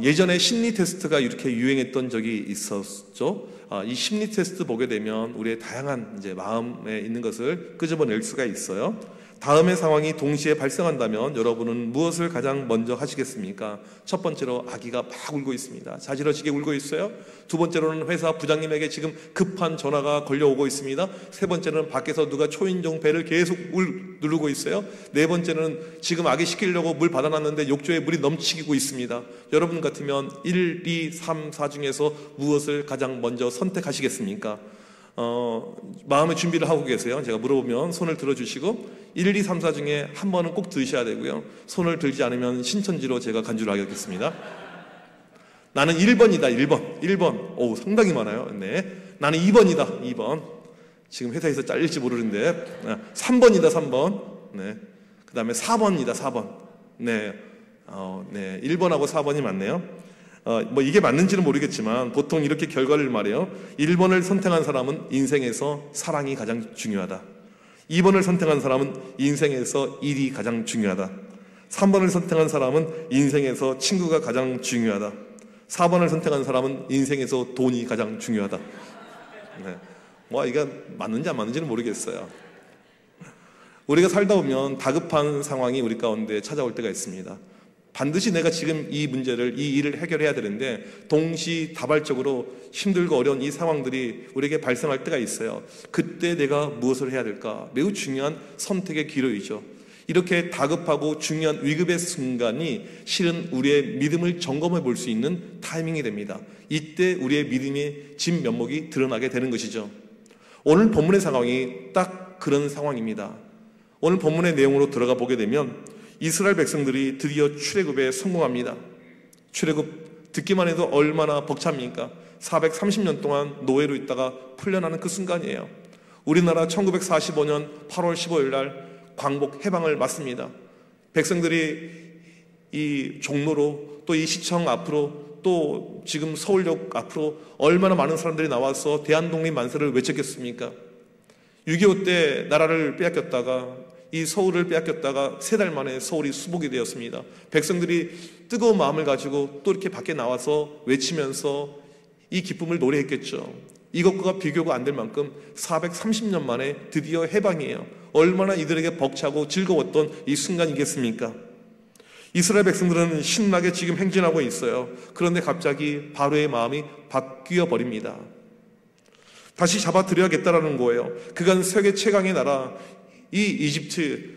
예전에 심리 테스트가 이렇게 유행했던 적이 있었죠. 이 심리 테스트 보게 되면 우리의 다양한 이제 마음에 있는 것을 끄집어낼 수가 있어요. 다음의 상황이 동시에 발생한다면 여러분은 무엇을 가장 먼저 하시겠습니까? 첫 번째로 아기가 막 울고 있습니다. 자지러지게 울고 있어요. 두 번째로는 회사 부장님에게 지금 급한 전화가 걸려오고 있습니다. 세 번째는 밖에서 누가 초인종 벨을 계속 누르고 있어요. 네 번째는 지금 아기 시키려고 물 받아놨는데 욕조에 물이 넘치고 있습니다. 여러분 같으면 1, 2, 3, 4 중에서 무엇을 가장 먼저 선택하시겠습니까? 마음의 준비를 하고 계세요. 제가 물어보면 손을 들어주시고 1, 2, 3, 4 중에 한 번은 꼭 드셔야 되고요. 손을 들지 않으면 신천지로 제가 간주를 하겠습니다. 나는 1번이다. 1번. 오, 상당히 많아요. 네. 나는 2번이다. 2번. 지금 회사에서 잘릴지 모르는데 3번이다. 3번. 네. 그 다음에 4번이다. 4번. 네. 네. 1번하고 4번이 맞네요. 뭐 이게 맞는지는 모르겠지만 보통 이렇게 결과를 말해요. 1번을 선택한 사람은 인생에서 사랑이 가장 중요하다. 2번을 선택한 사람은 인생에서 일이 가장 중요하다. 3번을 선택한 사람은 인생에서 친구가 가장 중요하다. 4번을 선택한 사람은 인생에서 돈이 가장 중요하다. 네. 뭐 이게 맞는지 안 맞는지는 모르겠어요. 우리가 살다 보면 다급한 상황이 우리 가운데 찾아올 때가 있습니다. 반드시 내가 지금 이 문제를, 이 일을 해결해야 되는데 동시다발적으로 힘들고 어려운 이 상황들이 우리에게 발생할 때가 있어요. 그때 내가 무엇을 해야 될까? 매우 중요한 선택의 기로이죠. 이렇게 다급하고 중요한 위급의 순간이 실은 우리의 믿음을 점검해 볼 수 있는 타이밍이 됩니다. 이때 우리의 믿음의 진면목이 드러나게 되는 것이죠. 오늘 본문의 상황이 딱 그런 상황입니다. 오늘 본문의 내용으로 들어가 보게 되면 이스라엘 백성들이 드디어 출애굽에 성공합니다. 출애굽 듣기만 해도 얼마나 벅찹니까? 430년 동안 노예로 있다가 풀려나는 그 순간이에요. 우리나라 1945년 8월 15일 날 광복 해방을 맞습니다. 백성들이 이 종로로 또 이 시청 앞으로 또 지금 서울역 앞으로 얼마나 많은 사람들이 나와서 대한독립 만세를 외쳤겠습니까? 6.25 때 나라를 빼앗겼다가 이 서울을 빼앗겼다가 3달 만에 서울이 수복이 되었습니다. 백성들이 뜨거운 마음을 가지고 또 이렇게 밖에 나와서 외치면서 이 기쁨을 노래했겠죠. 이것과 비교가 안 될 만큼 430년 만에 드디어 해방이에요. 얼마나 이들에게 벅차고 즐거웠던 이 순간이겠습니까? 이스라엘 백성들은 신나게 지금 행진하고 있어요. 그런데 갑자기 바로의 마음이 바뀌어 버립니다. 다시 잡아들여야겠다라는 거예요. 그간 세계 최강의 나라 이 이집트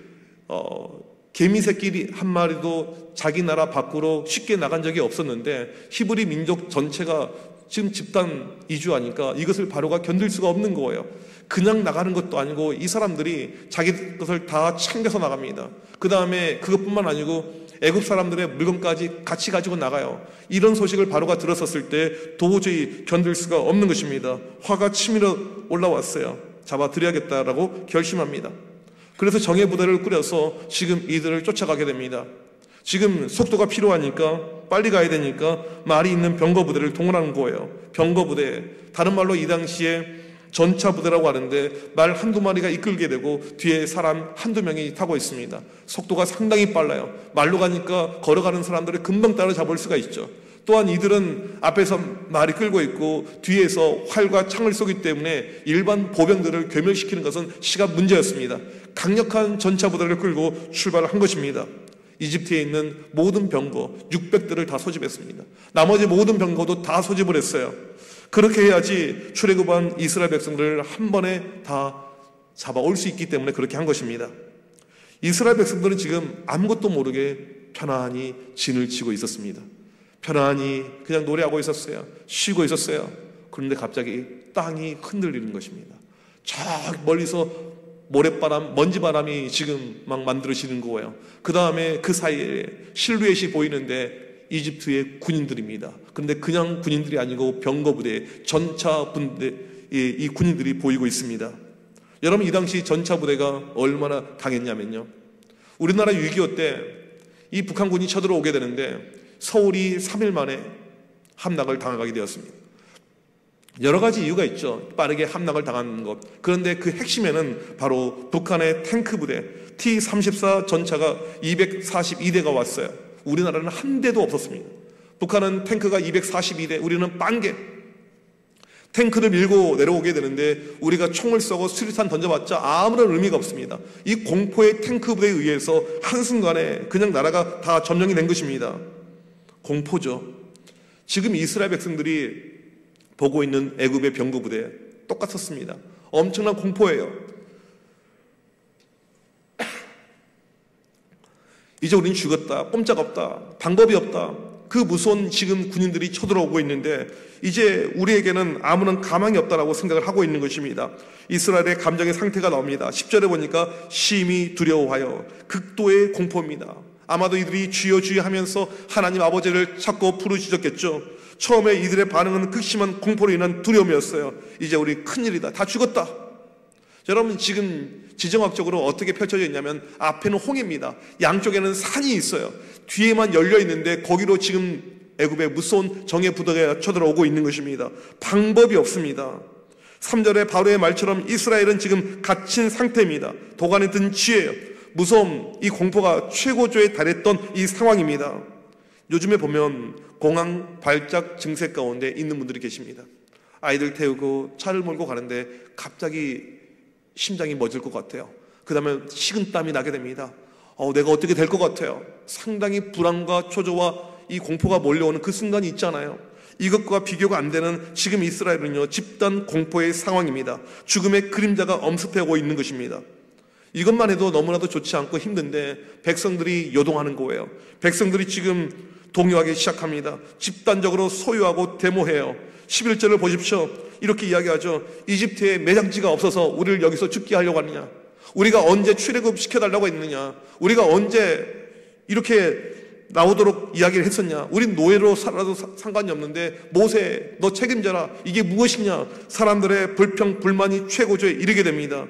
개미 새끼 한 마리도 자기 나라 밖으로 쉽게 나간 적이 없었는데 히브리 민족 전체가 지금 집단 이주하니까 이것을 바로가 견딜 수가 없는 거예요. 그냥 나가는 것도 아니고 이 사람들이 자기 것을 다 챙겨서 나갑니다. 그 다음에 그것뿐만 아니고 애굽 사람들의 물건까지 같이 가지고 나가요. 이런 소식을 바로가 들었었을 때 도저히 견딜 수가 없는 것입니다. 화가 치밀어 올라왔어요. 잡아들여야겠다라고 결심합니다. 그래서 정예 부대를 꾸려서 지금 이들을 쫓아가게 됩니다. 지금 속도가 필요하니까 빨리 가야 되니까 말이 있는 병거 부대를 동원하는 거예요. 병거 부대, 다른 말로 이 당시에 전차 부대라고 하는데 말 한두 마리가 이끌게 되고 뒤에 사람 한두 명이 타고 있습니다. 속도가 상당히 빨라요. 말로 가니까 걸어가는 사람들을 금방 따라잡을 수가 있죠. 또한 이들은 앞에서 말이 끌고 있고 뒤에서 활과 창을 쏘기 때문에 일반 보병들을 괴멸시키는 것은 시간 문제였습니다. 강력한 전차 부대를 끌고 출발을 한 것입니다. 이집트에 있는 모든 병거 600대를 다 소집했습니다. 나머지 모든 병거도 다 소집을 했어요. 그렇게 해야지 출애굽한 이스라엘 백성들을 한 번에 다 잡아올 수 있기 때문에 그렇게 한 것입니다. 이스라엘 백성들은 지금 아무것도 모르게 편안히 진을 치고 있었습니다. 편안히 그냥 노래하고 있었어요. 쉬고 있었어요. 그런데 갑자기 땅이 흔들리는 것입니다. 저 멀리서 모래바람, 먼지바람이 지금 막 만들어지는 거예요. 그 다음에 그 사이에 실루엣이 보이는데 이집트의 군인들입니다. 그런데 그냥 군인들이 아니고 병거부대, 전차부대, 이 군인들이 보이고 있습니다. 여러분, 이 당시 전차부대가 얼마나 강했냐면요, 우리나라 6.25 때 이 북한군이 쳐들어오게 되는데 서울이 3일 만에 함락을 당하게 되었습니다. 여러 가지 이유가 있죠. 빠르게 함락을 당하는 것. 그런데 그 핵심에는 바로 북한의 탱크 부대 T-34 전차가 242대가 왔어요. 우리나라는 한 대도 없었습니다. 북한은 탱크가 242대, 우리는 빵개. 탱크를 밀고 내려오게 되는데 우리가 총을 쏘고 수류탄 던져봤자 아무런 의미가 없습니다. 이 공포의 탱크 부대에 의해서 한순간에 그냥 나라가 다 점령이 된 것입니다. 공포죠. 지금 이스라엘 백성들이 보고 있는 애굽의 병거 부대 똑같았습니다. 엄청난 공포예요. 이제 우린 죽었다. 꼼짝없다. 방법이 없다. 그 무서운 지금 군인들이 쳐들어오고 있는데 이제 우리에게는 아무런 가망이 없다라고 생각을 하고 있는 것입니다. 이스라엘의 감정의 상태가 나옵니다. 10절에 보니까 심히 두려워하여 극도의 공포입니다. 아마도 이들이 주여 주여 하면서 하나님 아버지를 찾고 부르짖었겠죠. 처음에 이들의 반응은 극심한 공포로 인한 두려움이었어요. 이제 우리 큰일이다. 다 죽었다. 여러분, 지금 지정학적으로 어떻게 펼쳐져 있냐면 앞에는 홍해입니다. 양쪽에는 산이 있어요. 뒤에만 열려 있는데 거기로 지금 애굽의 무서운 정예 부대가 쳐들어오고 있는 것입니다. 방법이 없습니다. 3절의 바로의 말처럼 이스라엘은 지금 갇힌 상태입니다. 도간에 든 쥐예요. 무서움, 이 공포가 최고조에 달했던 이 상황입니다. 요즘에 보면 공황 발작 증세 가운데 있는 분들이 계십니다. 아이들 태우고 차를 몰고 가는데 갑자기 심장이 멎을 것 같아요. 그 다음에 식은땀이 나게 됩니다. 내가 어떻게 될 것 같아요. 상당히 불안과 초조와 이 공포가 몰려오는 그 순간이 있잖아요. 이것과 비교가 안 되는 지금 이스라엘은요, 집단 공포의 상황입니다. 죽음의 그림자가 엄습해오고 있는 것입니다. 이것만 해도 너무나도 좋지 않고 힘든데 백성들이 요동하는 거예요. 백성들이 지금 동요하기 시작합니다. 집단적으로 소유하고 데모해요. 11절을 보십시오. 이렇게 이야기하죠. 이집트에 매장지가 없어서 우리를 여기서 죽게 하려고 하느냐. 우리가 언제 출애굽 시켜달라고 했느냐. 우리가 언제 이렇게 나오도록 이야기를 했었냐. 우린 노예로 살아도 상관이 없는데 모세 너 책임져라. 이게 무엇이냐. 사람들의 불평 불만이 최고조에 이르게 됩니다.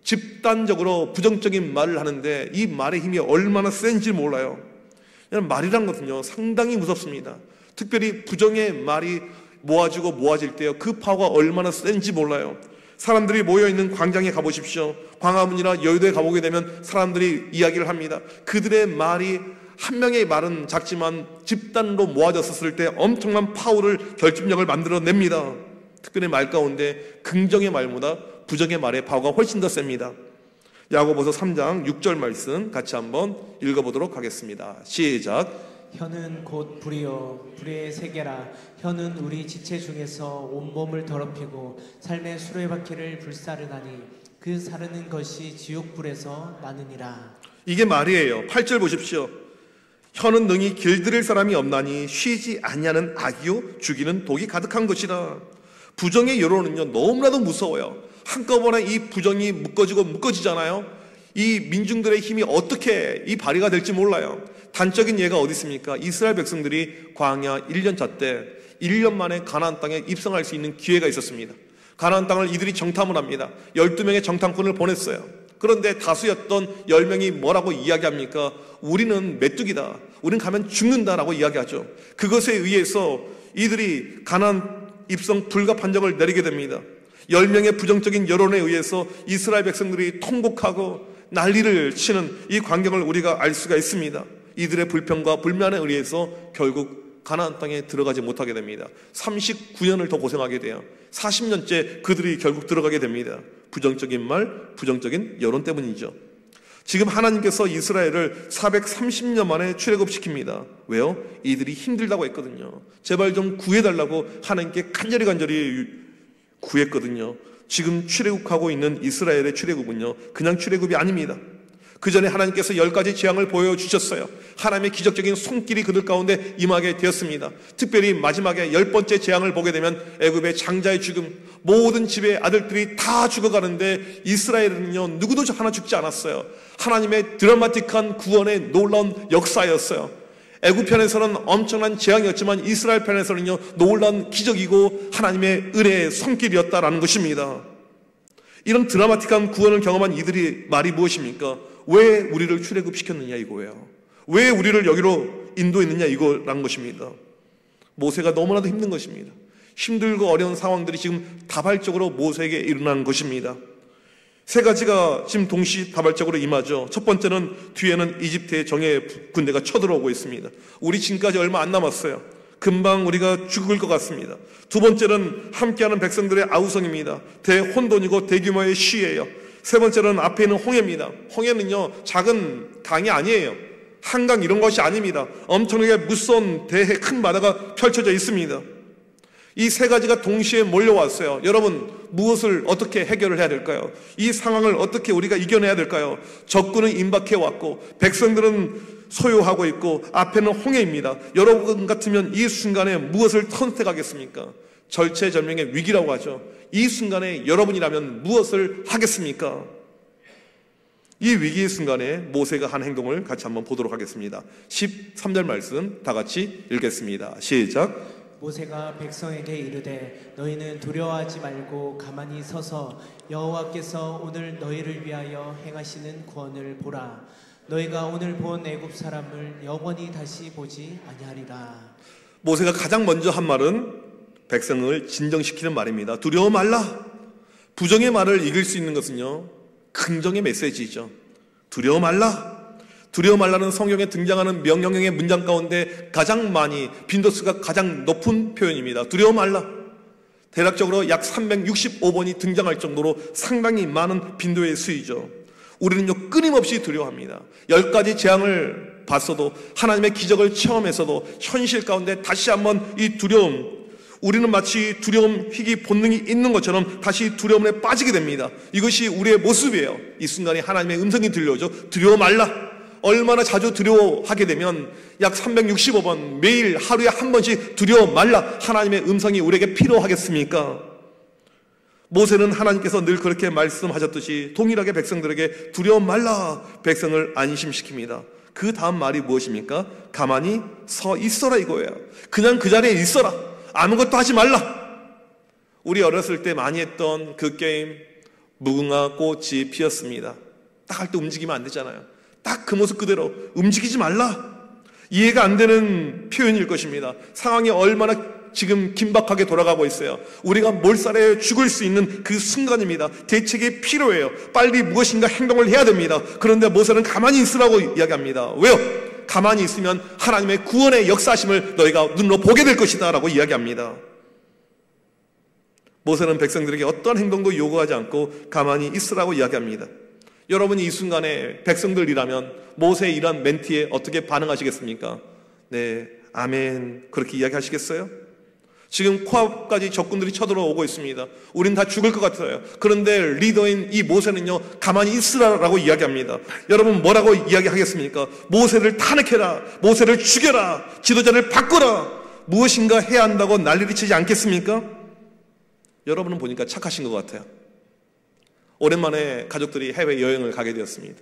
집단적으로 부정적인 말을 하는데 이 말의 힘이 얼마나 센지 몰라요. 말이란 것은요 상당히 무섭습니다. 특별히 부정의 말이 모아질 때요 그 파워가 얼마나 센지 몰라요. 사람들이 모여있는 광장에 가보십시오. 광화문이나 여의도에 가보게 되면 사람들이 이야기를 합니다. 그들의 말이 한 명의 말은 작지만 집단으로 모아졌을 때 엄청난 파워를, 결집력을 만들어냅니다. 특별히 말 가운데 긍정의 말보다 부정의 말의 파워가 훨씬 더 셉니다. 야고보서 3장 6절 말씀 같이 한번 읽어보도록 하겠습니다. 시작. 혀는 곧 불이요 불의 세계라. 혀는 우리 지체 중에서 온몸을 더럽히고 삶의 수레바퀴를 불사르나니 그 사르는 것이 지옥불에서 나느니라. 이게 말이에요. 8절 보십시오. 혀는 능히 길들일 사람이 없나니 쉬지 아니하는 악이요 죽이는 독이 가득한 것이라. 부정의 여론은요 너무나도 무서워요. 한꺼번에 이 부정이 묶어지잖아요. 이 민중들의 힘이 어떻게 이 발휘가 될지 몰라요. 단적인 예가 어디 있습니까? 이스라엘 백성들이 광야 1년차 때 1년 만에 가나안 땅에 입성할 수 있는 기회가 있었습니다. 가나안 땅을 이들이 정탐을 합니다. 12명의 정탐꾼을 보냈어요. 그런데 다수였던 10명이 뭐라고 이야기합니까? 우리는 메뚜기다. 우리는 가면 죽는다라고 이야기하죠. 그것에 의해서 이들이 가나안 입성 불가 판정을 내리게 됩니다. 10명의 부정적인 여론에 의해서 이스라엘 백성들이 통곡하고 난리를 치는 이 광경을 우리가 알 수가 있습니다. 이들의 불평과 불만에 의해서 결국 가나안 땅에 들어가지 못하게 됩니다. 39년을 더 고생하게 돼요. 40년째 그들이 결국 들어가게 됩니다. 부정적인 말, 부정적인 여론 때문이죠. 지금 하나님께서 이스라엘을 430년 만에 출애굽시킵니다. 왜요? 이들이 힘들다고 했거든요. 제발 좀 구해달라고 하나님께 간절히 구했거든요. 지금 출애굽하고 있는 이스라엘의 출애굽은요 그냥 출애굽이 아닙니다. 그 전에 하나님께서 10가지 재앙을 보여주셨어요. 하나님의 기적적인 손길이 그들 가운데 임하게 되었습니다. 특별히 마지막에 10번째 재앙을 보게 되면 애굽의 장자의 죽음, 모든 집의 아들들이 다 죽어가는데 이스라엘은요 누구도 하나 죽지 않았어요. 하나님의 드라마틱한 구원의 놀라운 역사였어요. 애굽 편에서는 엄청난 재앙이었지만 이스라엘 편에서는요 놀라운 기적이고 하나님의 은혜의 손길이었다라는 것입니다. 이런 드라마틱한 구원을 경험한 이들이 말이 무엇입니까? 왜 우리를 출애굽시켰느냐 이거예요. 왜 우리를 여기로 인도했느냐 이거라는 것입니다. 모세가 너무나도 힘든 것입니다. 힘들고 어려운 상황들이 지금 다발적으로 모세에게 일어난 것입니다. 세 가지가 지금 동시다발적으로 임하죠. 첫 번째는 뒤에는 이집트의 정예 군대가 쳐들어오고 있습니다. 우리 지금까지 얼마 안 남았어요. 금방 우리가 죽을 것 같습니다. 두 번째는 함께하는 백성들의 아우성입니다. 대혼돈이고 대규모의 시위예요. 세 번째는 앞에 있는 홍해입니다. 홍해는요, 작은 강이 아니에요. 한강 이런 것이 아닙니다. 엄청나게 무서운 대해 큰 바다가 펼쳐져 있습니다. 이 세 가지가 동시에 몰려왔어요. 여러분, 무엇을 어떻게 해결을 해야 될까요? 이 상황을 어떻게 우리가 이겨내야 될까요? 적군은 임박해 왔고 백성들은 소유하고 있고 앞에는 홍해입니다. 여러분 같으면 이 순간에 무엇을 선택하겠습니까? 절체절명의 위기라고 하죠. 이 순간에 여러분이라면 무엇을 하겠습니까? 이 위기의 순간에 모세가 한 행동을 같이 한번 보도록 하겠습니다. 13절 말씀 다 같이 읽겠습니다. 시작. 모세가 백성에게 이르되 너희는 두려워하지 말고 가만히 서서 여호와께서 오늘 너희를 위하여 행하시는 구원을 보라. 너희가 오늘 본 애굽 사람을 영원히 다시 보지 아니하리라. 모세가 가장 먼저 한 말은 백성을 진정시키는 말입니다. 두려워 말라. 부정의 말을 이길 수 있는 것은요, 긍정의 메시지죠. 두려워 말라. 두려워 말라는 성경에 등장하는 명령형의 문장 가운데 가장 많이, 빈도수가 가장 높은 표현입니다. 두려워 말라. 대략적으로 약 365번이 등장할 정도로 상당히 많은 빈도의 수이죠. 우리는요, 끊임없이 두려워합니다. 10가지 재앙을 봤어도, 하나님의 기적을 체험했어도 현실 가운데 다시 한번 이 두려움, 우리는 마치 두려움 희귀 본능이 있는 것처럼 다시 두려움에 빠지게 됩니다. 이것이 우리의 모습이에요. 이 순간에 하나님의 음성이 들려오죠. 두려워 말라. 얼마나 자주 두려워하게 되면 약 365번 매일 하루에 한 번씩 두려워 말라 하나님의 음성이 우리에게 필요하겠습니까? 모세는 하나님께서 늘 그렇게 말씀하셨듯이 동일하게 백성들에게 두려워 말라 백성을 안심시킵니다. 그 다음 말이 무엇입니까? 가만히 서 있어라 이거예요. 그냥 그 자리에 있어라. 아무것도 하지 말라. 우리 어렸을 때 많이 했던 그 게임, 무궁화 꽃이 피었습니다. 딱 할 때 움직이면 안 되잖아요. 딱 그 모습 그대로 움직이지 말라. 이해가 안 되는 표현일 것입니다. 상황이 얼마나 지금 긴박하게 돌아가고 있어요. 우리가 몰살에 죽을 수 있는 그 순간입니다. 대책이 필요해요. 빨리 무엇인가 행동을 해야 됩니다. 그런데 모세는 가만히 있으라고 이야기합니다. 왜요? 가만히 있으면 하나님의 구원의 역사심을 너희가 눈으로 보게 될 것이다 라고 이야기합니다. 모세는 백성들에게 어떠한 행동도 요구하지 않고 가만히 있으라고 이야기합니다. 여러분이 이 순간에 백성들이라면 모세의 이런 멘트에 어떻게 반응하시겠습니까? 네, 아멘 그렇게 이야기하시겠어요? 지금 코앞까지 적군들이 쳐들어오고 있습니다. 우린 다 죽을 것 같아요. 그런데 리더인 이 모세는요, 가만히 있으라라고 이야기합니다. 여러분 뭐라고 이야기하겠습니까? 모세를 탄핵해라, 모세를 죽여라, 지도자를 바꾸라, 무엇인가 해야 한다고 난리를 치지 않겠습니까? 여러분은 보니까 착하신 것 같아요. 오랜만에 가족들이 해외여행을 가게 되었습니다.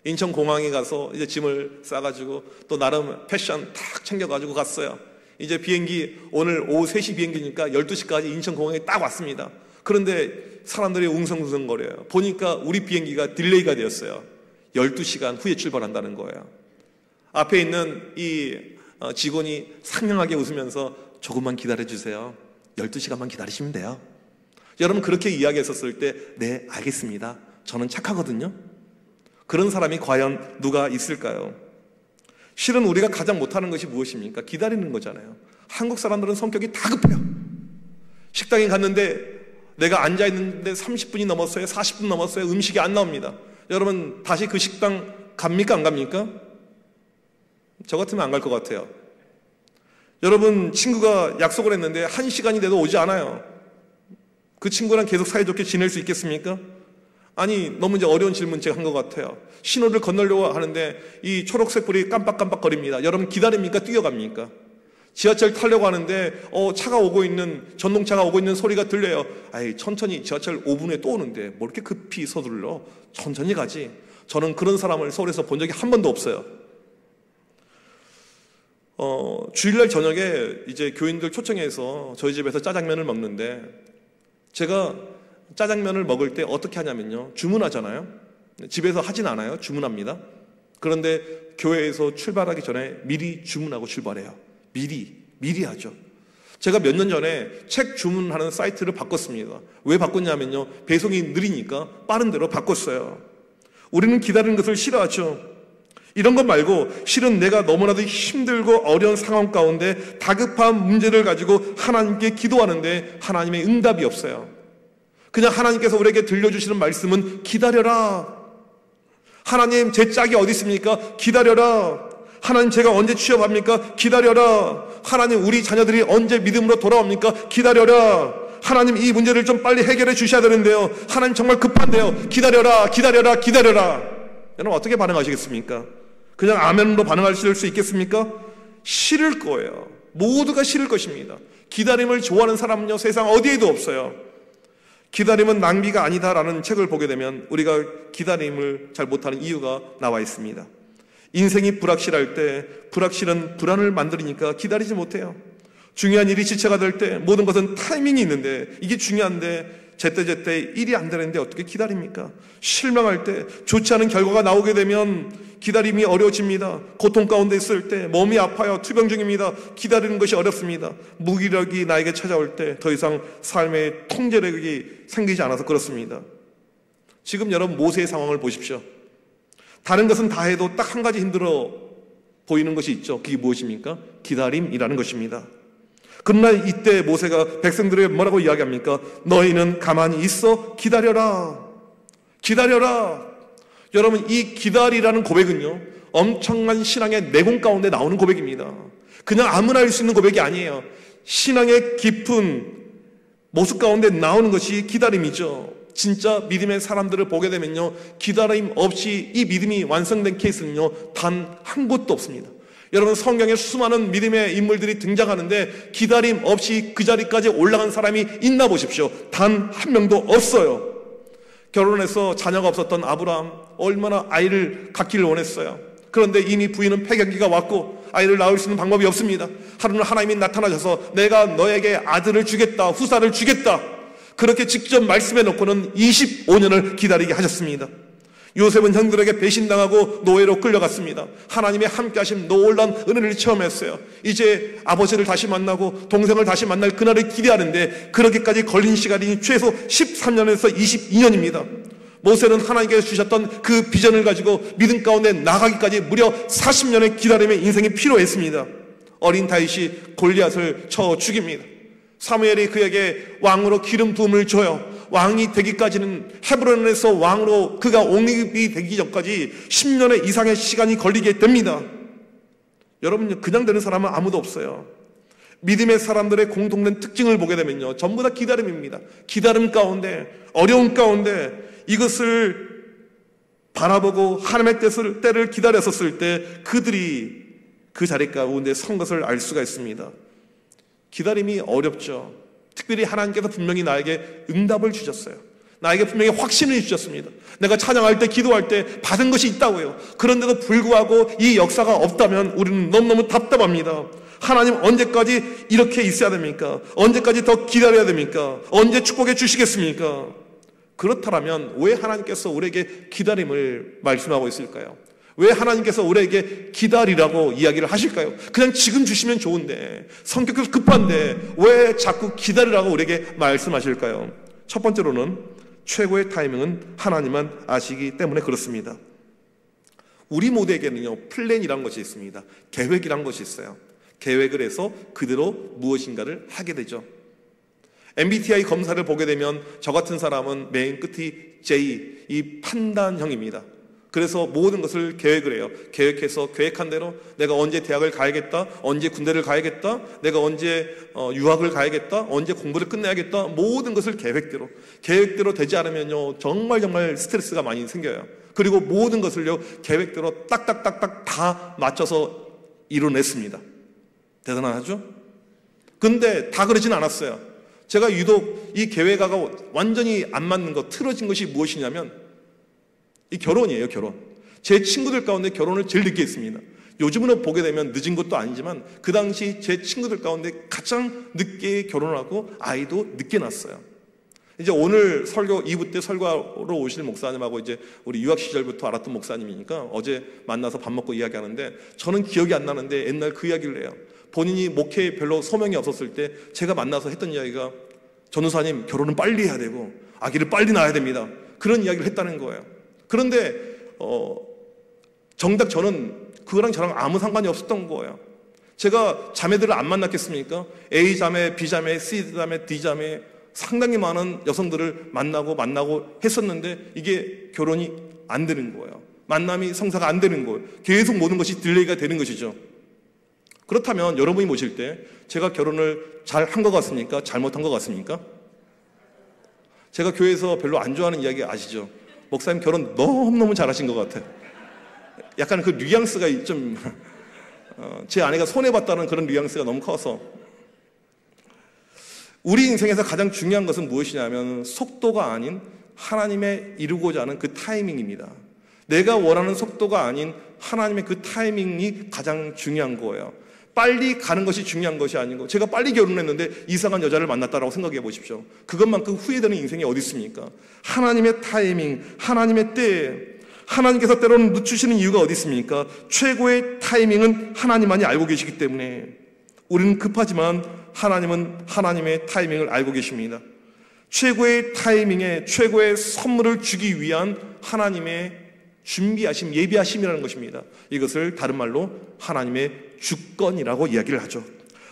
인천공항에 가서 이제 짐을 싸가지고 또 나름 패션 탁 챙겨가지고 갔어요. 이제 비행기 오늘 오후 3시 비행기니까 12시까지 인천공항에 딱 왔습니다. 그런데 사람들이 웅성웅성거려요. 보니까 우리 비행기가 딜레이가 되었어요. 12시간 후에 출발한다는 거예요. 앞에 있는 이 직원이 상냥하게 웃으면서 조금만 기다려주세요. 12시간만 기다리시면 돼요. 여러분 그렇게 이야기했었을 때 네 알겠습니다. 저는 착하거든요. 그런 사람이 과연 누가 있을까요? 실은 우리가 가장 못하는 것이 무엇입니까? 기다리는 거잖아요. 한국 사람들은 성격이 다급해요. 식당에 갔는데 내가 앉아있는데 30분이 넘었어요. 40분 넘었어요. 음식이 안 나옵니다. 여러분 다시 그 식당 갑니까? 안 갑니까? 저 같으면 안 갈 것 같아요. 여러분 친구가 약속을 했는데 1시간이 돼도 오지 않아요. 그 친구랑 계속 사이좋게 지낼 수 있겠습니까? 아니 너무 이제 어려운 질문 제가 한 것 같아요. 신호를 건너려고 하는데 이 초록색 불이 깜빡깜빡 거립니다. 여러분 기다립니까? 뛰어갑니까? 지하철 타려고 하는데 차가 오고 있는 전동차가 오고 있는 소리가 들려요. 아이 천천히 지하철 5분 후에 또 오는데 뭘 이렇게 급히 서둘러? 천천히 가지. 저는 그런 사람을 서울에서 본 적이 한 번도 없어요. 주일날 저녁에 이제 교인들 초청해서 저희 집에서 짜장면을 먹는데 제가 짜장면을 먹을 때 어떻게 하냐면요. 주문하잖아요. 집에서 하진 않아요. 주문합니다. 그런데 교회에서 출발하기 전에 미리 주문하고 출발해요. 미리 하죠. 제가 몇 년 전에 책 주문하는 사이트를 바꿨습니다. 왜 바꿨냐면요. 배송이 느리니까 빠른 대로 바꿨어요. 우리는 기다리는 것을 싫어하죠. 이런 것 말고 실은 내가 너무나도 힘들고 어려운 상황 가운데 다급한 문제를 가지고 하나님께 기도하는데 하나님의 응답이 없어요. 그냥 하나님께서 우리에게 들려주시는 말씀은 기다려라. 하나님, 제 짝이 어디 있습니까? 기다려라. 하나님, 제가 언제 취업합니까? 기다려라. 하나님, 우리 자녀들이 언제 믿음으로 돌아옵니까? 기다려라. 하나님, 이 문제를 좀 빨리 해결해 주셔야 되는데요. 하나님, 정말 급한데요. 기다려라, 기다려라, 기다려라. 여러분, 어떻게 반응하시겠습니까? 그냥 아멘으로 반응하실 수 있겠습니까? 싫을 거예요. 모두가 싫을 것입니다. 기다림을 좋아하는 사람은요, 세상 어디에도 없어요. 기다림은 낭비가 아니다라는 책을 보게 되면 우리가 기다림을 잘 못하는 이유가 나와 있습니다. 인생이 불확실할 때 불확실은 불안을 만들으니까 기다리지 못해요. 중요한 일이 지체가 될 때 모든 것은 타이밍이 있는데 이게 중요한데 제때 일이 안 되는데 어떻게 기다립니까? 실망할 때 좋지 않은 결과가 나오게 되면 기다림이 어려워집니다. 고통 가운데 있을 때 몸이 아파요. 투병 중입니다. 기다리는 것이 어렵습니다. 무기력이 나에게 찾아올 때 더 이상 삶의 통제력이 생기지 않아서 그렇습니다. 지금 여러분 모세의 상황을 보십시오. 다른 것은 다 해도 딱 한 가지 힘들어 보이는 것이 있죠. 그게 무엇입니까? 기다림이라는 것입니다. 그러나 이때 모세가 백성들에게 뭐라고 이야기합니까? 너희는 가만히 있어 기다려라. 기다려라. 여러분, 이 기다리라는 고백은요, 엄청난 신앙의 내공 가운데 나오는 고백입니다. 그냥 아무나 할 수 있는 고백이 아니에요. 신앙의 깊은 모습 가운데 나오는 것이 기다림이죠. 진짜 믿음의 사람들을 보게 되면요, 기다림 없이 이 믿음이 완성된 케이스는요, 단 한 곳도 없습니다. 여러분, 성경에 수많은 믿음의 인물들이 등장하는데 기다림 없이 그 자리까지 올라간 사람이 있나 보십시오. 단 한 명도 없어요. 결혼해서 자녀가 없었던 아브라함, 얼마나 아이를 갖기를 원했어요. 그런데 이미 부인은 폐경기가 왔고 아이를 낳을 수 있는 방법이 없습니다. 하루는 하나님이 나타나셔서 내가 너에게 아들을 주겠다, 후사를 주겠다, 그렇게 직접 말씀해 놓고는 25년을 기다리게 하셨습니다. 요셉은 형들에게 배신당하고 노예로 끌려갔습니다. 하나님의 함께하심 놀라운 은혜를 체험했어요. 이제 아버지를 다시 만나고 동생을 다시 만날 그날을 기대하는데 그렇게까지 걸린 시간이 최소 13년에서 22년입니다. 모세는 하나님께서 주셨던 그 비전을 가지고 믿음 가운데 나가기까지 무려 40년의 기다림의 인생이 필요했습니다. 어린 다윗이 골리앗을 쳐 죽입니다. 사무엘이 그에게 왕으로 기름 부음을 줘요. 왕이 되기까지는 헤브론에서 왕으로 그가 옹립이 되기 전까지 10년의 이상의 시간이 걸리게 됩니다. 여러분, 그냥 되는 사람은 아무도 없어요. 믿음의 사람들의 공통된 특징을 보게 되면요, 전부 다 기다림입니다. 기다림 가운데, 어려움 가운데 이것을 바라보고 하나님의 때를 기다렸었을 때 그들이 그 자리 가운데 선 것을 알 수가 있습니다. 기다림이 어렵죠. 특별히 하나님께서 분명히 나에게 응답을 주셨어요. 나에게 분명히 확신을 주셨습니다. 내가 찬양할 때, 기도할 때 받은 것이 있다고요. 그런데도 불구하고 이 역사가 없다면 우리는 너무너무 답답합니다. 하나님, 언제까지 이렇게 있어야 됩니까? 언제까지 더 기다려야 됩니까? 언제 축복해 주시겠습니까? 그렇다면 왜 하나님께서 우리에게 기다림을 말씀하고 있을까요? 왜 하나님께서 우리에게 기다리라고 이야기를 하실까요? 그냥 지금 주시면 좋은데, 성격도 급한데 왜 자꾸 기다리라고 우리에게 말씀하실까요? 첫 번째로는 최고의 타이밍은 하나님만 아시기 때문에 그렇습니다. 우리 모두에게는요, 플랜이라는 것이 있습니다. 계획이라는 것이 있어요. 계획을 해서 그대로 무엇인가를 하게 되죠. MBTI 검사를 보게 되면 저 같은 사람은 맨 끝이 J, 이 판단형입니다. 그래서 모든 것을 계획을 해요. 계획해서 계획한 대로 내가 언제 대학을 가야겠다, 언제 군대를 가야겠다, 내가 언제 유학을 가야겠다, 언제 공부를 끝내야겠다, 모든 것을 계획대로 되지 않으면요, 정말 스트레스가 많이 생겨요. 그리고 모든 것을요, 계획대로 딱딱딱딱 다 맞춰서 이뤄냈습니다. 대단하죠? 근데 다 그러진 않았어요. 제가 유독 이 계획하고 완전히 안 맞는 것, 틀어진 것이 무엇이냐면 이 결혼이에요. 결혼. 제 친구들 가운데 결혼을 제일 늦게 했습니다. 요즘은 보게 되면 늦은 것도 아니지만 그 당시 제 친구들 가운데 가장 늦게 결혼을 하고 아이도 늦게 낳았어요. 이제 오늘 설교 2부 때 설교하러 오실 목사님하고 이제 우리 유학 시절부터 알았던 목사님이니까 어제 만나서 밥 먹고 이야기하는데 저는 기억이 안 나는데 옛날 그 이야기를 해요. 본인이 목회에 별로 소명이 없었을 때 제가 만나서 했던 이야기가 전우사님, 결혼은 빨리 해야 되고 아기를 빨리 낳아야 됩니다. 그런 이야기를 했다는 거예요. 그런데 정작 저는 그거랑 저랑 아무 상관이 없었던 거예요. 제가 자매들을 안 만났겠습니까? A자매, B자매, C자매, D자매 상당히 많은 여성들을 만나고 했었는데 이게 결혼이 안 되는 거예요. 만남이 성사가 안 되는 거예요. 계속 모든 것이 딜레이가 되는 것이죠. 그렇다면 여러분이 보실 때 제가 결혼을 잘 한 것 같습니까? 잘못한 것 같습니까? 제가 교회에서 별로 안 좋아하는 이야기 아시죠? 목사님 결혼 너무너무 잘하신 것 같아요. 약간 그 뉘앙스가 좀 제 아내가 손해봤다는 그런 뉘앙스가 너무 커서. 우리 인생에서 가장 중요한 것은 무엇이냐면 속도가 아닌 하나님의 이루고자 하는 그 타이밍입니다. 내가 원하는 속도가 아닌 하나님의 그 타이밍이 가장 중요한 거예요. 빨리 가는 것이 중요한 것이 아니고, 제가 빨리 결혼했는데 이상한 여자를 만났다라고 생각해 보십시오. 그것만큼 후회되는 인생이 어디 있습니까? 하나님의 타이밍, 하나님의 때, 하나님께서 때로는 늦추시는 이유가 어디 있습니까? 최고의 타이밍은 하나님만이 알고 계시기 때문에 우리는 급하지만 하나님은 하나님의 타이밍을 알고 계십니다. 최고의 타이밍에 최고의 선물을 주기 위한 하나님의 준비하심, 예비하심이라는 것입니다. 이것을 다른 말로 하나님의 주권이라고 이야기를 하죠.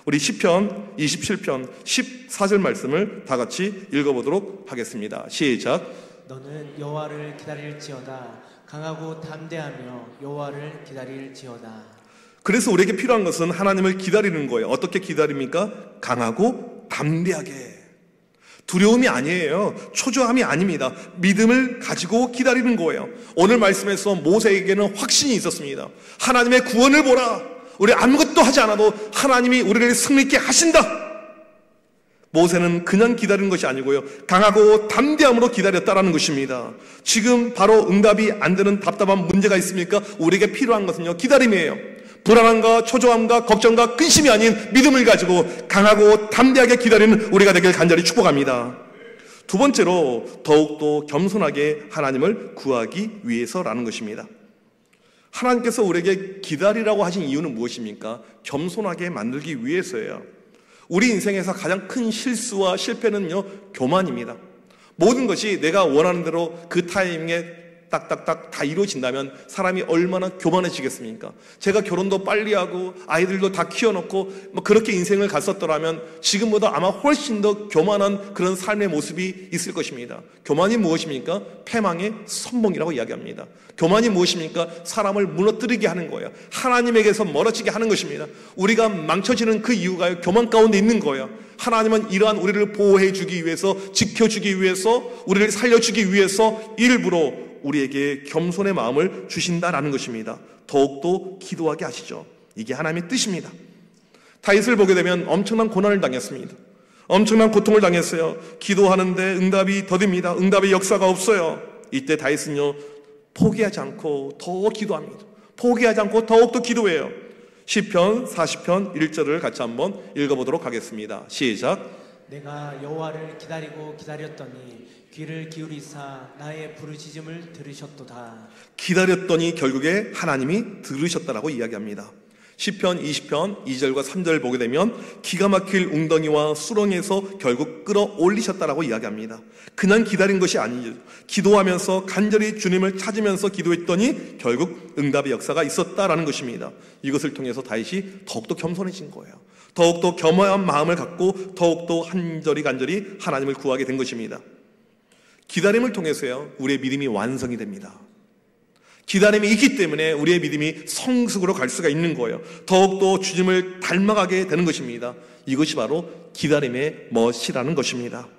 우리 시편 27편 14절 말씀을 다 같이 읽어보도록 하겠습니다. 시작. 너는 여호와를 기다릴지어다. 강하고 담대하며 여호와를 기다릴지어다. 그래서 우리에게 필요한 것은 하나님을 기다리는 거예요. 어떻게 기다립니까? 강하고 담대하게. 두려움이 아니에요. 초조함이 아닙니다. 믿음을 가지고 기다리는 거예요. 오늘 말씀에서 모세에게는 확신이 있었습니다. 하나님의 구원을 보라. 우리 아무것도 하지 않아도 하나님이 우리를 승리있게 하신다. 모세는 그냥 기다리는 것이 아니고요, 강하고 담대함으로 기다렸다라는 것입니다. 지금 바로 응답이 안 되는 답답한 문제가 있습니까? 우리에게 필요한 것은요, 기다림이에요. 불안함과 초조함과 걱정과 근심이 아닌 믿음을 가지고 강하고 담대하게 기다리는 우리가 되길 간절히 축복합니다. 두 번째로 더욱더 겸손하게 하나님을 구하기 위해서라는 것입니다. 하나님께서 우리에게 기다리라고 하신 이유는 무엇입니까? 겸손하게 만들기 위해서예요. 우리 인생에서 가장 큰 실수와 실패는요, 교만입니다. 모든 것이 내가 원하는 대로 그 타이밍에 딱딱딱 다 이루어진다면 사람이 얼마나 교만해지겠습니까? 제가 결혼도 빨리 하고 아이들도 다 키워놓고 그렇게 인생을 갔었더라면 지금보다 아마 훨씬 더 교만한 그런 삶의 모습이 있을 것입니다. 교만이 무엇입니까? 패망의 선봉이라고 이야기합니다. 교만이 무엇입니까? 사람을 무너뜨리게 하는 거예요. 하나님에게서 멀어지게 하는 것입니다. 우리가 망쳐지는 그 이유가 교만 가운데 있는 거예요. 하나님은 이러한 우리를 보호해주기 위해서, 지켜주기 위해서, 우리를 살려주기 위해서 일부러 우리에게 겸손의 마음을 주신다라는 것입니다. 더욱더 기도하게 하시죠. 이게 하나님의 뜻입니다. 다윗을 보게 되면 엄청난 고난을 당했습니다. 엄청난 고통을 당했어요. 기도하는데 응답이 더딥니다. 응답의 역사가 없어요. 이때 다윗은요, 포기하지 않고 더 기도합니다. 포기하지 않고 더욱더 기도해요. 시편 40편 1절을 같이 한번 읽어보도록 하겠습니다. 시작. 내가 여호와를 기다리고 기다렸더니 귀를 기울이사 나의 부르짖음을 들으셨도다. 기다렸더니 결국에 하나님이 들으셨다라고 이야기합니다. 시편 20편 2절과 3절을 보게 되면 기가 막힐 웅덩이와 수렁에서 결국 끌어올리셨다라고 이야기합니다. 그냥 기다린 것이 아니죠. 기도하면서 간절히 주님을 찾으면서 기도했더니 결국 응답의 역사가 있었다라는 것입니다. 이것을 통해서 다윗이 더욱더 겸손해진 거예요. 더욱더 겸허한 마음을 갖고 더욱더 간절히 하나님을 구하게 된 것입니다. 기다림을 통해서요, 우리의 믿음이 완성이 됩니다. 기다림이 있기 때문에 우리의 믿음이 성숙으로 갈 수가 있는 거예요. 더욱더 주님을 닮아가게 되는 것입니다. 이것이 바로 기다림의 멋이라는 것입니다.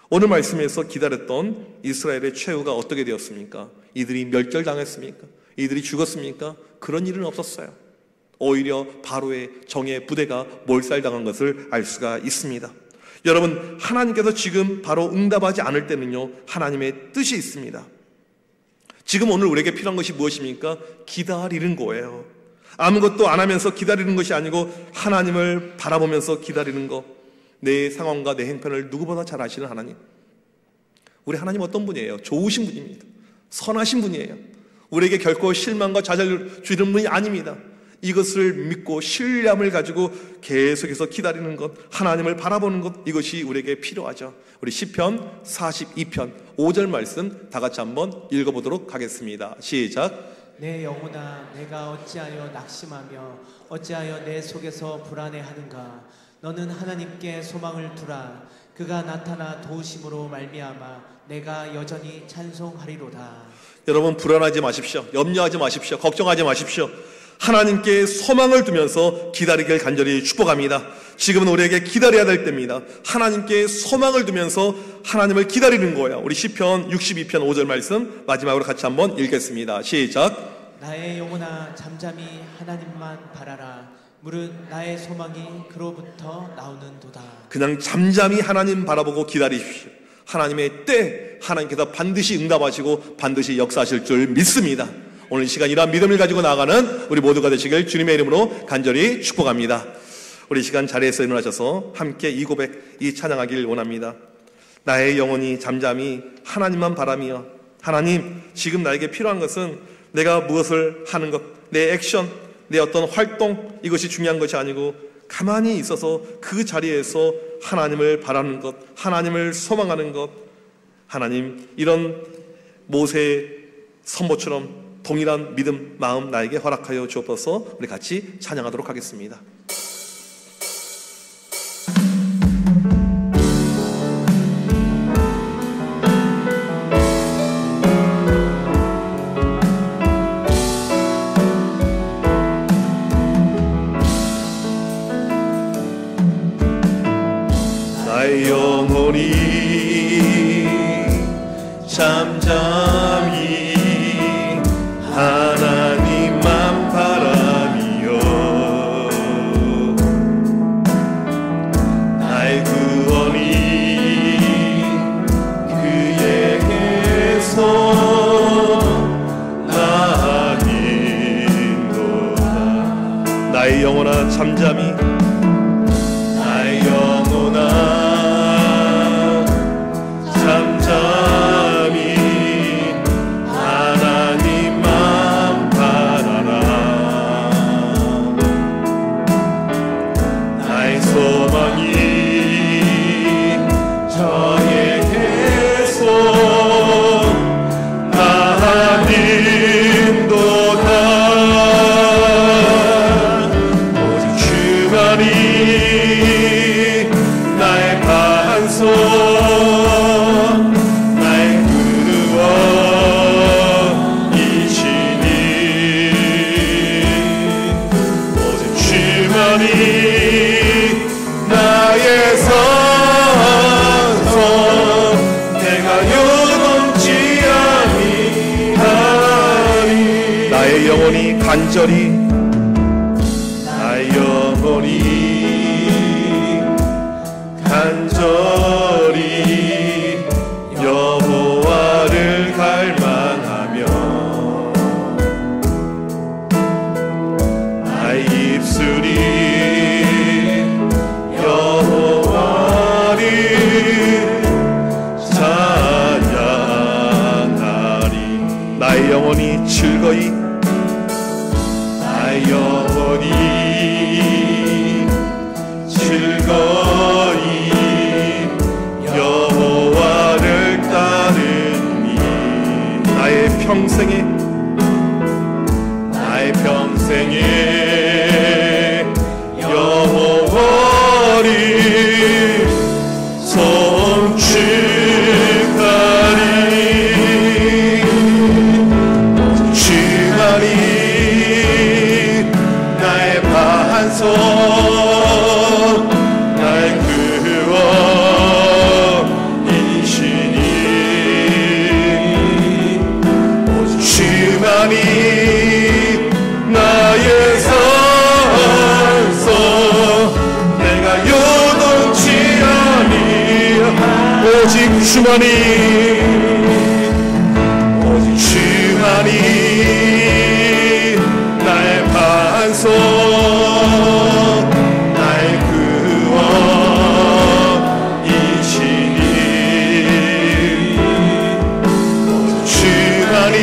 오늘 말씀에서 기다렸던 이스라엘의 최후가 어떻게 되었습니까? 이들이 멸절당했습니까? 이들이 죽었습니까? 그런 일은 없었어요. 오히려 바로의 정예 부대가 몰살당한 것을 알 수가 있습니다. 여러분, 하나님께서 지금 바로 응답하지 않을 때는요, 하나님의 뜻이 있습니다. 지금 오늘 우리에게 필요한 것이 무엇입니까? 기다리는 거예요. 아무것도 안 하면서 기다리는 것이 아니고 하나님을 바라보면서 기다리는 것. 내 상황과 내 행편을 누구보다 잘 아시는 하나님. 우리 하나님 어떤 분이에요? 좋으신 분입니다. 선하신 분이에요. 우리에게 결코 실망과 좌절을 주는 분이 아닙니다. 이것을 믿고 신뢰함을 가지고 계속해서 기다리는 것, 하나님을 바라보는 것, 이것이 우리에게 필요하죠. 우리 시편 42편 5절 말씀 다 같이 한번 읽어보도록 하겠습니다. 시작. 내 영혼아, 내가 어찌하여 낙심하며 어찌하여 내 속에서 불안해하는가. 너는 하나님께 소망을 두라. 그가 나타나 도우심으로 말미암아 내가 여전히 찬송하리로다. 여러분, 불안하지 마십시오. 염려하지 마십시오. 걱정하지 마십시오. 하나님께 소망을 두면서 기다리길 간절히 축복합니다. 지금은 우리에게 기다려야 될 때입니다. 하나님께 소망을 두면서 하나님을 기다리는 거예요. 우리 시편 62편 5절 말씀 마지막으로 같이 한번 읽겠습니다. 시작. 나의 영혼아, 잠잠히 하나님만 바라라. 무릇 나의 소망이 그로부터 나오는도다. 그냥 잠잠히 하나님 바라보고 기다리십시오. 하나님의 때 하나님께서 반드시 응답하시고 반드시 역사하실 줄 믿습니다. 오늘 이 시간 이러한 믿음을 가지고 나아가는 우리 모두가 되시길 주님의 이름으로 간절히 축복합니다. 우리 이 시간 자리에서 일어나셔서 함께 이 고백, 이 찬양하길 원합니다. 나의 영혼이 잠잠히 하나님만 바라며, 하나님, 지금 나에게 필요한 것은 내가 무엇을 하는 것, 내 액션, 내 어떤 활동, 이것이 중요한 것이 아니고 가만히 있어서 그 자리에서 하나님을 바라는 것, 하나님을 소망하는 것. 하나님, 이런 모세의 선포처럼 동일한 믿음, 마음 나에게 허락하여 주옵소서. 우리 같이 찬양하도록 하겠습니다. 나의 영혼이 잠잠히 하나님만 바라며 나의 구원이 그에게서 나인도다. 나의 영혼아 잠잠히, 나의 영혼아 잠잠히 하나님만 바라라. 나의 소망이 저에게서 나인도다. 오직 주만이 나의 반석, 나의 선서 내가 요동치 아니하리. 나의 영혼이 간절히, 나의 영혼이 간절히 여호와를 갈망하며 나의 입술이 여호와를 찬양하리. 나의 영혼이 즐거이, 나의 영혼이 즐거이 여호와를 따르니. 나의 평생에, 나의 평생에 여호와를 송축하리. 주만이 나의 반석, 나의 구원이시니. 오직 주만이 나의 선서 내가 요동치 아니하. 오직 주만이, 오직 주만이 나의 반석, 나의 구원이시니. 오직 주만이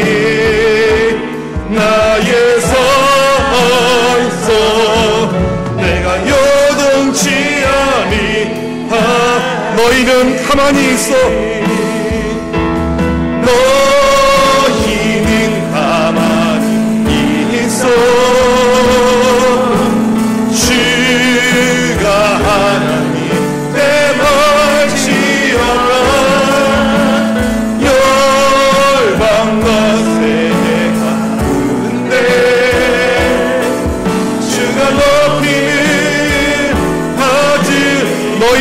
나의 선서 내가 요동치 아니하. 너희는 가만히 있어. 너희는 가만히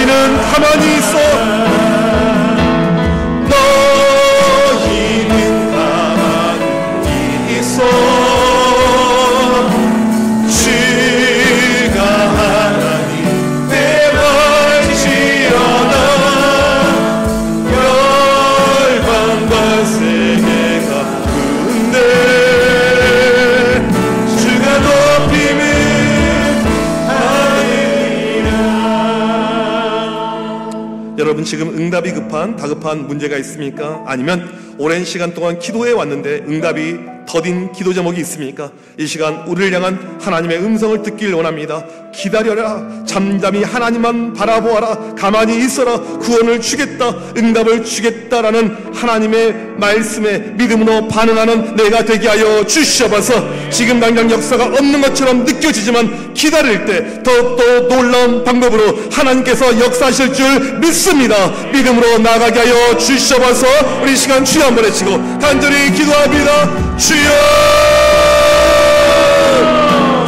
너희는 가만히 있어. 너희는 가만히 있어. 주가 하나님 대발지어다. 열방과 세계가 군대 주가 높임을 하느니라. 여러분, 지금 응답이 급한 다급한 문제가 있습니까? 아니면 오랜 시간 동안 기도해 왔는데 응답이 더딘 기도 제목이 있습니까? 이 시간 우리를 향한 하나님의 음성을 듣길 원합니다. 기다려라. 잠잠히 하나님만 바라보아라. 가만히 있어라. 구원을 주겠다. 응답을 주겠다라는 하나님의 말씀에 믿음으로 반응하는 내가 되게 하여 주시옵소서. 지금 당장 역사가 없는 것처럼 느껴지지만 기다릴 때 더욱더 놀라운 방법으로 하나님께서 역사하실 줄 믿습니다. 믿음으로 나아가게 하여 주시옵소서. 우리 시간 주여 한번 외치고 간절히 기도합니다. 주여!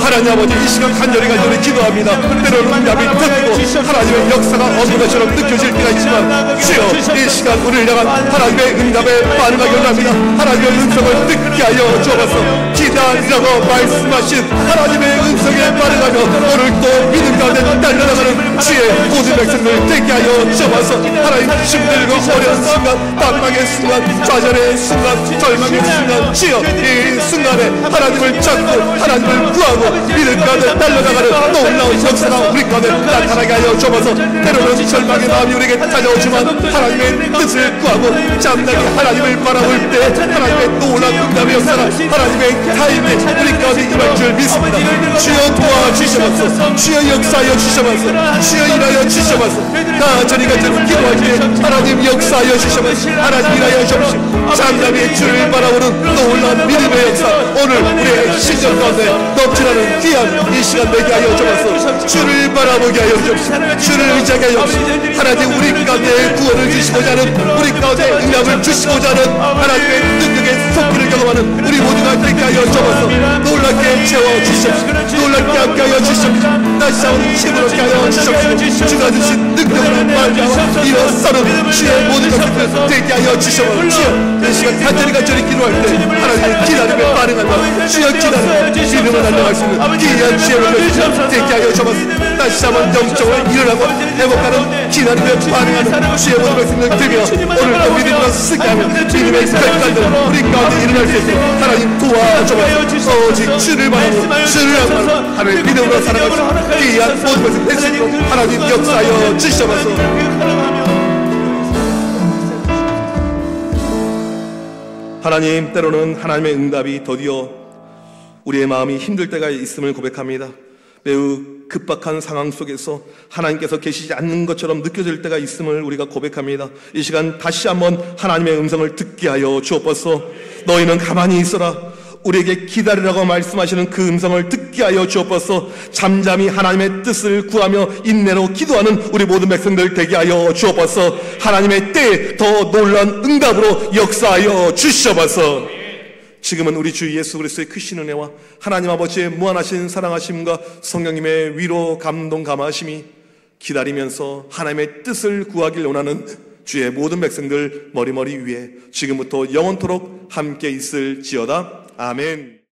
하나님 아버지, 이 시간 간절히 기도합니다. 때로는 응답이 듣고 하나님의 역사가 없는 것처럼 느껴질 때가 있지만 주여, 이 시간 우리를 향한 하나님의 응답에 반응하기 원합니다. 하나님의 음성을 듣게 하여 주옵소서. 기다리라고 말씀하신 하나님의 음성에 반응하며 오늘도 믿음 가운데 달려나가는 주의 모든 백성들 되게 하여 주옵소서. 하나님, 힘들고 어려운 순간, 깜빡의 순간, 좌절의 순간, 절망의 순간, 주여 이 순간에 하나님을 찾고 하나님을 구하고 믿음 가운데 달려나가는 놀라운 역사가 우리 가운데 나타나게 하여 주옵소서. 때로는 절망의 마음이 우리에게 찾아오지만 하나님의 뜻을 구하고 잠잠히 하나님을 바라볼 때 하나님의 놀라운 응답의 역사가 하나님의 타임에 우리 가운데 임할 줄 믿습니다. 주여 도와주시옵소서. 주여 역사하여 주시옵소서. 주여 일하여 주시옵소서. 간절히 기도할 때 하나님 역사하여 주시옵소서. 하나님 일하여 주시옵소서. 잠잠히 주를 바라보는 놀라운 믿음의 역사 오늘 우리의 신전 가운데 넘치는 귀한 이 시간 되게 하여 주옵소서. 주를 바라보게 하여 주옵소서. 주를 의지하게 하여 주옵소서. 하나님, 우리 가운데 구원을 주시고자 하는, 우리 가운데 응답을 주시고자 하는 하나님의 능력의 속기를 경험하는 우리 모두가 되게 하여 주옵소서. 놀랍게 채워주시옵소서. 놀랍게 함께 하여 주시옵소서. 다시 한번 힘으로 하여 주시옵소서. 주가 주신 능력으로 말미암아 일어서는 주의 모든 것들 되게 하여 주시옵소서. 주여, 이 시간 간절히 기도할 때 하나님의 기다림에 반응한다. 주여 기다림에 믿음을 달려갈 수 있는 귀한 지혜를 되게 하여 주옵소서. 다시 한번 영적으로 일어나고 회복하는 기다림에 반응하는 주의 모든 백성들 되며 오늘도 믿음으로 쓰게 하며 믿음의 백관들 우리 가운데 일어날 수 있도록 하나님 도와주옵소서. 오직 주를 바라고 주를 향하는 하나님 믿음으로 살아갈 수 있는 귀한 모든 백성 될 수 있도록 하나님 역사하여 주시옵소서. 하나님, 때로는 하나님의 응답이 더디어 우리의 마음이 힘들 때가 있음을 고백합니다. 매우 급박한 상황 속에서 하나님께서 계시지 않는 것처럼 느껴질 때가 있음을 우리가 고백합니다. 이 시간 다시 한번 하나님의 음성을 듣게 하여 주옵소서. 너희는 가만히 있어라. 우리에게 기다리라고 말씀하시는 그 음성을 듣게 하여 주옵소서. 잠잠히 하나님의 뜻을 구하며 인내로 기도하는 우리 모든 백성들 되게 하여 주옵소서. 하나님의 때에 더 놀라운 응답으로 역사하여 주시옵소서. 지금은 우리 주 예수 그리스도의 크신 은혜와 하나님 아버지의 무한하신 사랑하심과 성령님의 위로 감동 감화하심이 기다리면서 하나님의 뜻을 구하길 원하는 주의 모든 백성들 머리머리 위에 지금부터 영원토록 함께 있을지어다. 아멘.